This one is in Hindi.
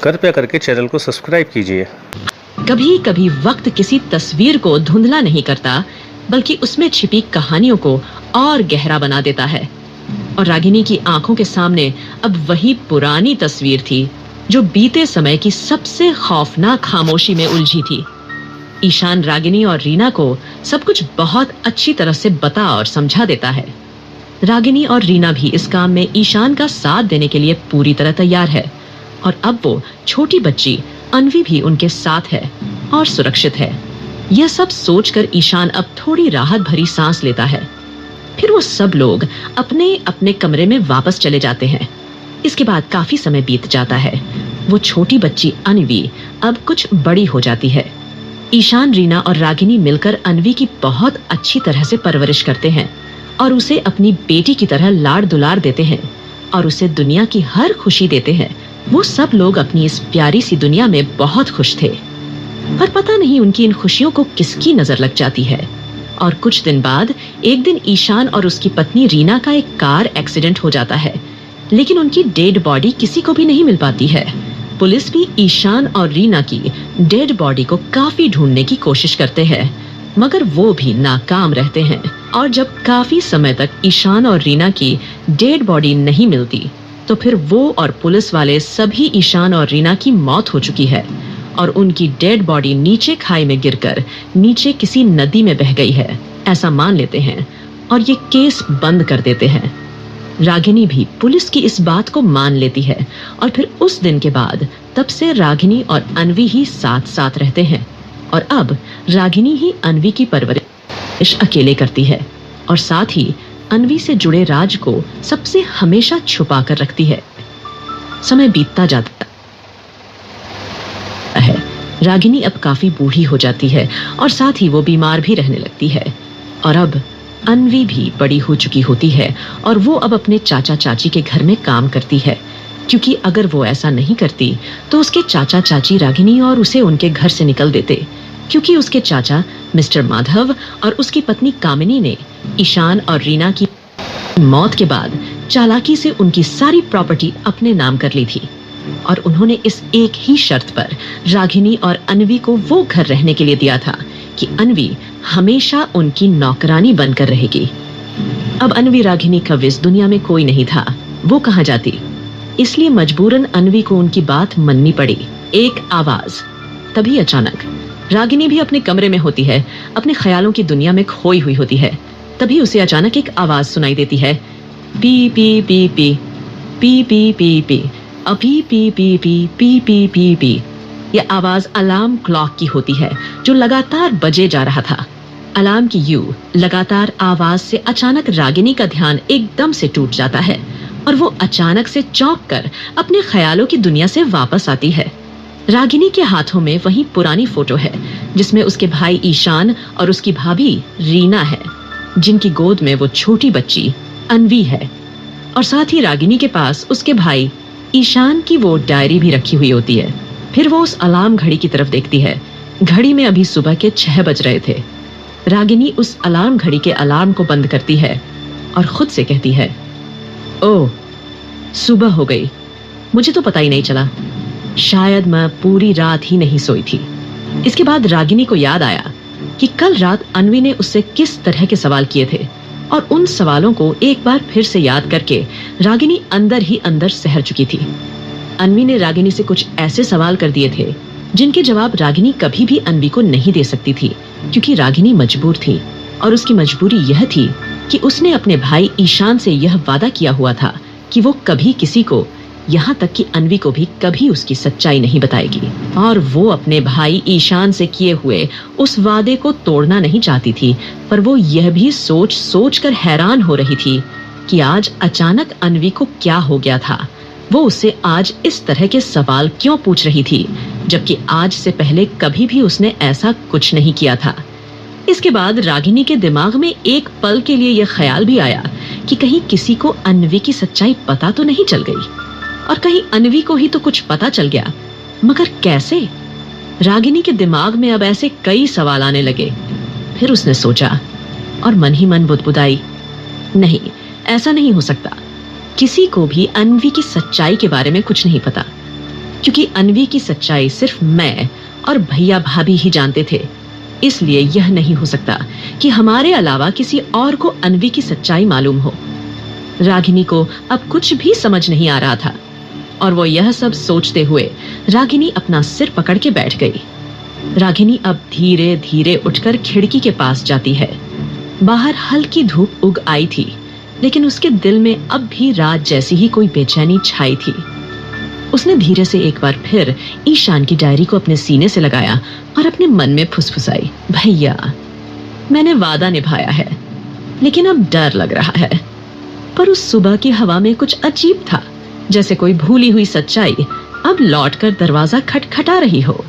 कृपया करके चैनल को सब्सक्राइब कीजिए। कभी कभी वक्त किसी तस्वीर को धुंधला नहीं करता, बल्कि उसमें छिपी कहानियों को और गहरा बना देता है। और रागिनी की आंखों के सामने अब वही पुरानी तस्वीर थी जो बीते समय की सबसे खौफनाक खामोशी में उलझी थी। ईशान रागिनी और रीना को सब कुछ बहुत अच्छी तरह से बता और समझा देता है। रागिनी और रीना भी इस काम में ईशान का साथ देने के लिए पूरी तरह तैयार है और अब वो छोटी बच्ची अन्वी भी उनके साथ है और सुरक्षित है। यह सब सोचकर ईशान अब थोड़ी राहत भरी सांस लेता है। फिर वो सब लोग अपने अपने कमरे में वापस चले जाते हैं। इसके बाद काफी समय बीत जाता है। वो छोटी बच्ची अन्वी अब कुछ बड़ी हो जाती है। ईशान, रीना और रागिनी मिलकर अन्वी की बहुत अच्छी तरह से परवरिश करते हैं और उसे अपनी बेटी की तरह लाड़ दुलार देते हैं और उसे दुनिया की हर खुशी देते हैं। वो सब लोग अपनी इस प्यारी सी दुनिया में बहुत खुश थे, पर पता नहीं उनकी इन खुशियों को किसकी नजर लग जाती है। और कुछ दिन बाद एक दिन ईशान और उसकी पत्नी रीना का एक कार एक्सीडेंट हो जाता है, लेकिन उनकी डेड बॉडी किसी को भी नहीं मिल पाती है। पुलिस भी ईशान और रीना की डेड बॉडी को काफी ढूंढने की कोशिश करते हैं, मगर वो भी नाकाम रहते हैं। और जब काफी समय तक ईशान और रीना की डेड बॉडी नहीं मिलती, तो फिर वो और पुलिस वाले सभी ईशान और रीना की मौत हो चुकी है और उनकी डेड बॉडी नीचे खाई में गिरकर नीचे किसी नदी में बह गई है, ऐसा मान लेते हैं और ये केस बंद कर देते हैं। रागिनी भी पुलिस की इस बात को मान लेती है और फिर उस दिन के बाद तब से रागिनी और अन्वी ही साथ साथ रहते हैं और अब रागिनी ही अन्वी की परवरिश अकेले करती है और साथ ही अन्वी से जुड़े राज को सबसे हमेशा छुपा कर रखती है। समय बीतता जाता है। रागिनी अब काफी बूढ़ी हो जाती है और साथ ही वो बीमार भी रहने लगती है और अब अन्वी भी बड़ी हो चुकी होती है और वो अब अपने चाचा चाची के घर में काम करती है, क्योंकि अगर वो ऐसा नहीं करती तो उसके चाचा चाची रागिनी और उसे उनके घर से निकल देते, क्योंकि उसके चाचा मिस्टर माधव और उसकी पत्नी कामिनी ने ईशान और रीना की मौत के बाद चालाकी से उनकी सारी प्रॉपर्टी अपने नाम कर ली थी और उन्होंने इस एक ही शर्त पर रागिनी और अन्वी को वो घर रहने के लिए दिया था कि अन्वी हमेशा उनकी नौकरानी बनकर रहेगी। अब अन्वी रागिनी का इस दुनिया में कोई नहीं था, वो कहाँ जाती? इसलिए मजबूरन अन्वी को उनकी बात माननी पड़ी। एक आवाज। तभी अचानक रागिनी भी अपने कमरे में होती है, अपने ख्यालों की दुनिया में खोई हुई होती है। तभी उसे अचानक एक आवाज सुनाई देती है, पी पी पी पी पी पी पी पी अभी पी पी पी पी पी पी पी। यह आवाज अलार्म क्लॉक की होती है जो लगातार बजे जा रहा था। अलार्म की लगातार आवाज से अचानक रागिनी का ध्यान एकदम से टूट जाता है और वो अचानक से चौंक कर अपने ख्यालों की दुनिया से वापस आती है। रागिनी के हाथों में वही पुरानी फोटो है जिसमें उसके भाई ईशान और उसकी भाभी रीना है, जिनकी गोद में वो छोटी बच्ची अन्वी है और साथ ही रागिनी के पास उसके भाई ईशान की वो डायरी भी रखी हुई होती है। फिर वो उस अलार्म घड़ी की तरफ देखती है। घड़ी में अभी सुबह के 6 बज रहे थे। रागिनी उस अलार्म घड़ी के अलार्म को बंद करती है और खुद से कहती है, ओह, सुबह हो गई, मुझे तो पता ही नहीं चला, शायद मैं पूरी रात ही नहीं सोई थी। इसके बाद रागिनी को याद आया कि कल रात अन्वी ने उससे किस तरह के सवाल किए थे और उन सवालों को एक बार फिर से याद करके रागिनी अंदर ही अंदर सहर चुकी थी। अन्वी ने रागिनी से कुछ ऐसे सवाल कर दिए थे जिनके जवाब रागिनी कभी भी अन्वी को नहीं दे सकती थी, क्योंकि रागिनी मजबूर थी और उसकी मजबूरी यह थी कि उसने अपने भाई ईशान से यह वादा किया हुआ था कि वो कभी किसी को, यहाँ तक कि अन्वी को भी, कभी उसकी सच्चाई नहीं बताएगी। और वो अपने भाई ईशान से किए हुए उस वादे को तोड़ना नहीं चाहती थी, पर वो यह भी सोच सोच कर हैरान हो रही थी कि आज अचानक अन्वी को क्या हो गया था। वो उससे आज इस तरह के सवाल क्यों पूछ रही थी, जबकि आज से पहले कभी भी उसने ऐसा कुछ नहीं किया था। इसके बाद रागिनी के दिमाग में एक पल के लिए यह ख्याल भी आया कि कहीं किसी को अन्वी की सच्चाई पता तो नहीं चल गई, और कहीं अन्वी को ही तो कुछ पता चल गया, मगर कैसे? रागिनी के दिमाग में अब ऐसे कई सवाल आने लगे। फिर उसने सोचा और मन ही मन बुदबुदाई, नहीं, ऐसा नहीं हो सकता। किसी को भी अन्वी की सच्चाई के बारे में कुछ नहीं पता। क्योंकि अन्वी की सच्चाई सिर्फ मैं और भैया भाभी ही जानते थे, इसलिए यह नहीं हो सकता कि हमारे अलावा किसी और को अन्वी की सच्चाई मालूम हो। रागिनी को अब कुछ भी समझ नहीं आ रहा था और वो यह सब सोचते हुए रागिनी अपना सिर पकड़ के बैठ गई। रागिनी अब धीरे धीरे उठकर खिड़की के पास जाती है। बाहर हल्की धूप उग आई थी, लेकिन उसके दिल में अब भी रात जैसी ही कोई बेचैनी छाई थी। उसने धीरे से एक बार फिर ईशान की डायरी को अपने सीने से लगाया और अपने मन में फुसफुसाई, भैया, मैंने वादा निभाया है, लेकिन अब डर लग रहा है। पर उस सुबह की हवा में कुछ अजीब था, जैसे कोई भूली हुई सच्चाई अब लौटकर दरवाजा खटखटा रही हो।